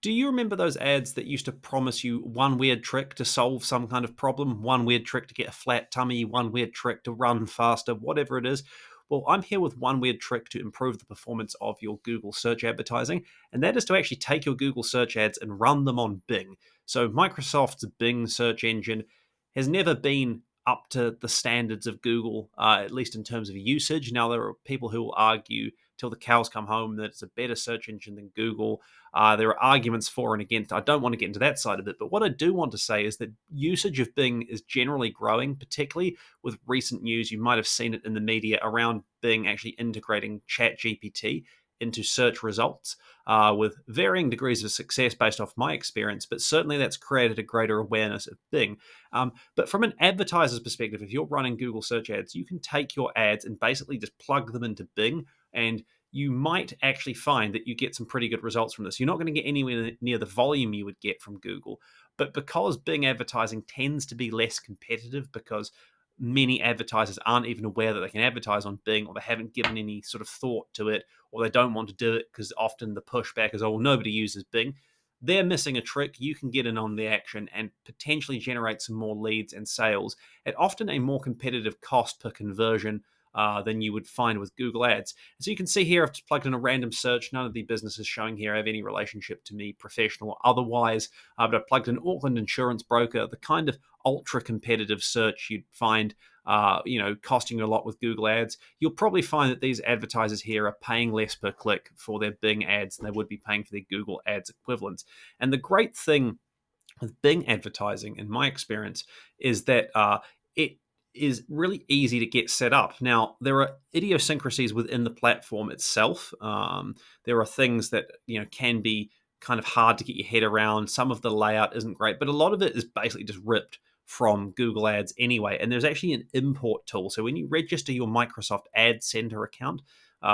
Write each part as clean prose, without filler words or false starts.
Do you remember those ads that used to promise you one weird trick to solve some kind of problem, one weird trick to get a flat tummy, one weird trick to run faster, whatever it is? Well, I'm here with one weird trick to improve the performance of your Google search advertising, and that is to actually take your Google search ads and run them on Bing. So, Microsoft's Bing search engine has never been up to the standards of Google, at least in terms of usage. Now, there are people who will argue till the cows come home that it's a better search engine than Google. There are arguments for and against. I don't want to get into that side of it, but what I do want to say is that usage of Bing is generally growing, particularly with recent news. You might have seen it in the media around Bing actually integrating ChatGPT into search results with varying degrees of success based off my experience, but certainly that's created a greater awareness of Bing. But from an advertiser's perspective, if you're running Google search ads, you can take your ads and basically just plug them into Bing, and you might actually find that you get some pretty good results from this. You're not going to get anywhere near the volume you would get from Google, but because Bing advertising tends to be less competitive because many advertisers aren't even aware that they can advertise on Bing, or they haven't given any sort of thought to it, or they don't want to do it because often the pushback is, oh, well, nobody uses Bing. They're missing a trick. You can get in on the action and potentially generate some more leads and sales at often a more competitive cost per conversion than you would find with Google Ads. So you can see here, I've just plugged in a random search. None of the businesses showing here have any relationship to me, professional or otherwise. But I've plugged in Auckland Insurance Broker, the kind of ultra competitive search you'd find, costing you a lot with Google Ads. You'll probably find that these advertisers here are paying less per click for their Bing ads than they would be paying for their Google Ads equivalents. And the great thing with Bing advertising, in my experience, is that it is really easy to get set up. Now, there are idiosyncrasies within the platform itself. There are things that can be kind of hard to get your head around. Some of the layout isn't great, but a lot of it is basically just ripped from Google Ads anyway. And there's actually an import tool. So when you register your Microsoft AdCenter account,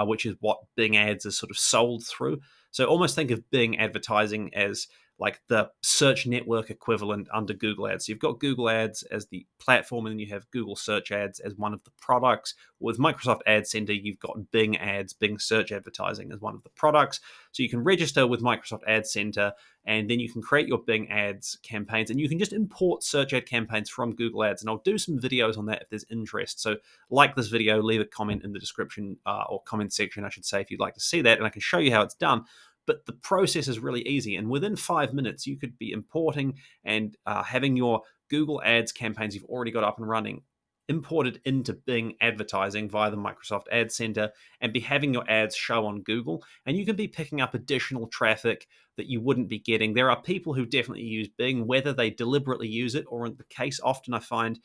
which is what Bing Ads is sort of sold through. So almost think of Bing advertising as like the search network equivalent under Google Ads. So you've got Google Ads as the platform, and then you have Google Search Ads as one of the products. With Microsoft Ad Center, you've got Bing Ads, Bing Search Advertising as one of the products. So you can register with Microsoft Ad Center, and then you can create your Bing Ads campaigns, and you can just import search ad campaigns from Google Ads. And I'll do some videos on that if there's interest. So like this video, leave a comment in the description or comment section, I should say, if you'd like to see that, and I can show you how it's done. But the process is really easy. And within 5 minutes, you could be importing and having your Google Ads campaigns you've already got up and running imported into Bing advertising via the Microsoft Ad Center, and be having your ads show on Google. And you can be picking up additional traffic that you wouldn't be getting. There are people who definitely use Bing, whether they deliberately use it or in the case, often I find,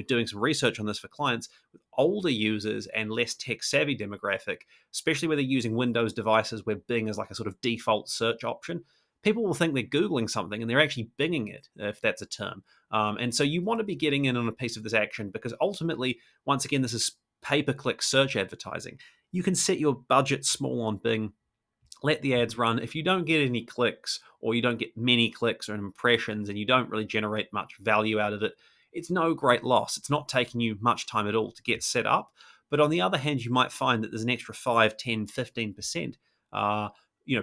doing some research on this for clients, with older users and less tech savvy demographic, especially where they're using Windows devices where Bing is like a sort of default search option. People will think they're Googling something and they're actually Binging it, if that's a term. And so you want to be getting in on a piece of this action, because ultimately, once again, this is pay-per-click search advertising. You can set your budget small on Bing, let the ads run. If you don't get any clicks, or you don't get many clicks or impressions, and you don't really generate much value out of it, it's no great loss. It's not taking you much time at all to get set up. But on the other hand, you might find that there's an extra 5, 10, 15%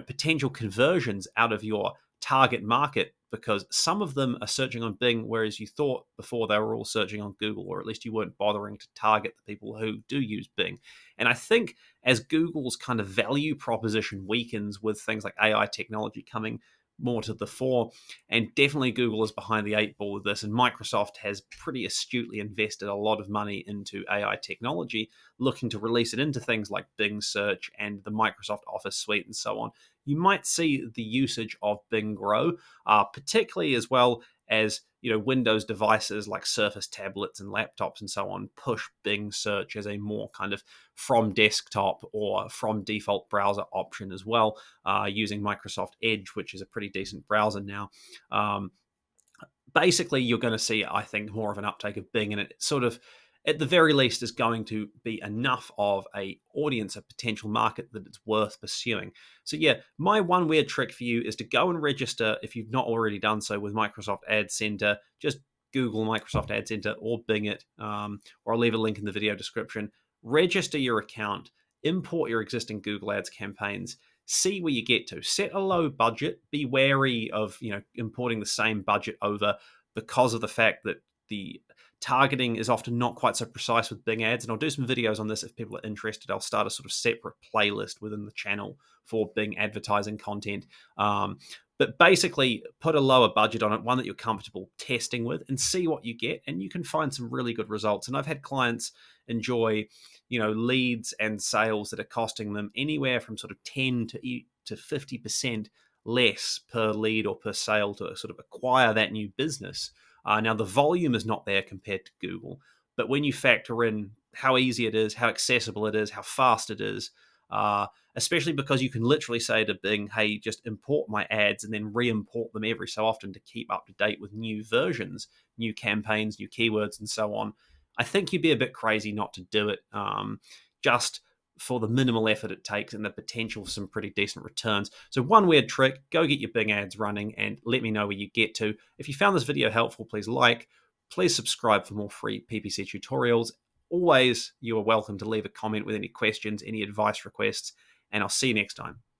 potential conversions out of your target market, because some of them are searching on Bing, whereas you thought before they were all searching on Google, or at least you weren't bothering to target the people who do use Bing. And I think as Google's kind of value proposition weakens with things like AI technology coming more to the fore, and definitely Google is behind the 8 ball with this, and Microsoft has pretty astutely invested a lot of money into AI technology, looking to release it into things like Bing Search and the Microsoft Office suite and so on. You might see the usage of Bing grow, particularly as well as Windows devices like Surface tablets and laptops and so on push Bing Search as a more kind of from desktop or from default browser option as well, using Microsoft Edge, which is a pretty decent browser now. Basically, you're going to see, I think, more of an uptake of Bing, and it sort of, at the very least, is going to be enough of a audience, a potential market, that it's worth pursuing. So yeah, my one weird trick for you is to go and register, if you've not already done so, with Microsoft Ad Center. Just Google Microsoft Ad Center or Bing it, or I'll leave a link in the video description. Register your account, import your existing Google Ads campaigns, see where you get to. Set a low budget. Be wary of importing the same budget over, because of the fact that the targeting is often not quite so precise with Bing ads. And I'll do some videos on this if people are interested. I'll start a sort of separate playlist within the channel for Bing advertising content. But basically, put a lower budget on it, one that you're comfortable testing with, and see what you get. And you can find some really good results. And I've had clients enjoy, leads and sales that are costing them anywhere from sort of 10 to 50% less per lead or per sale to sort of acquire that new business. Now, the volume is not there compared to Google, but when you factor in how easy it is, how accessible it is, how fast it is, especially because you can literally say to Bing, hey, just import my ads and then re-import them every so often to keep up to date with new versions, new campaigns, new keywords, and so on. I think you'd be a bit crazy not to do it, just for the minimal effort it takes and the potential for some pretty decent returns. So one weird trick, go get your Bing ads running and let me know where you get to. If you found this video helpful, please please subscribe for more free PPC tutorials. Always, you are welcome to leave a comment with any questions, any advice requests, and I'll see you next time.